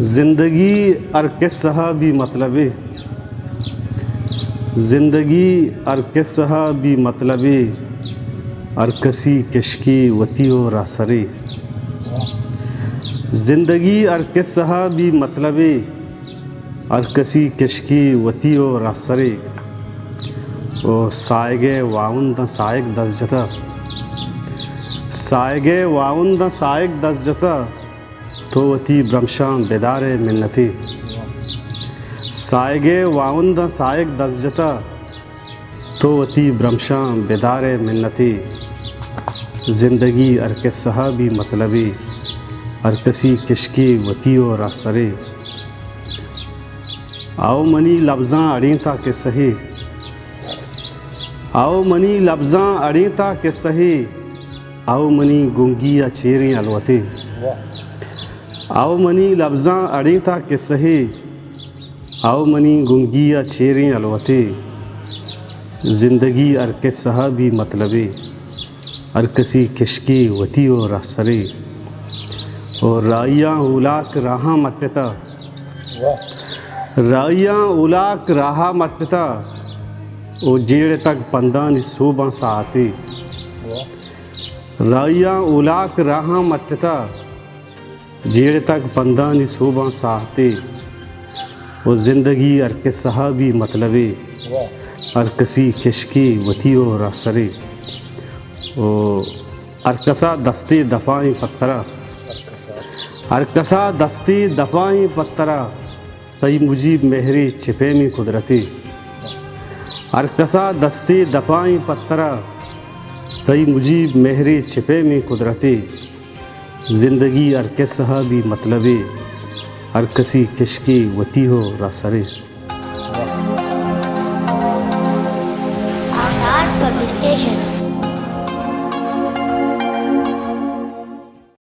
ज़िंदगी अर किस्सा भी मतलबे, ज़िंदगी अर किस्सा भी मतलबे, अर कसी किश्की वतियो रासरे। ज़िंदगी अर किस्सा भी मतलबे, अर कसी किश्की वतियो रासरे। ओ सायगे वाउंद सायक दस जता, सायगे वाउंद सायक दस जता, तो वती ब्रह्मशां बेदारे मिन्नती। सायगे वाउंद सायक दस जता, तो वती ब्रह्मशां बेदारे मिन्नती। ज़िंदगी अर किस्सा भी मतलबी, अर कसी किश्की वतियो रासरे। आओ मनी लफ्ज़ां अड़ीता के सही, आओ मनी लफ्ज़ां अड़ीता के सही, आओ मनी गुंगिया चेरी अलवती। आओ मनी लफ्ज़ां अड़ीता के सही, आओ मनी गुंगिया चेरी अलवती। ज़िंदगी अर किस्सा भी मतलबी, अर कसी किश्की वतियो रासरे। और राइयां उलाक राहा मटता, राइयां उलाक राहा मटता, ओ जेड़ तक पंदान सूबा साती। राइयां उलाक राहा मटता, जेड़ तक पंदान सूबा साती। वो ज़िंदगी अर किस्सा भी मतलबी, अर कसी किश्की वतियो रासरे। ओ अरकसा दस्ती दफाई पत्तरा, अरकसा दस्ती दफाई पत्तरा, तई मुजीब मेहरी छिपे में कुदरती। अरकसा दस्ती दफाई पत्तरा, तई मुजीब मेहरी छिपे में कुदरती। ज़िंदगी अर किस्सा भी मतलबी, अर कसी किश्की वतियो रासरे। Our Publications.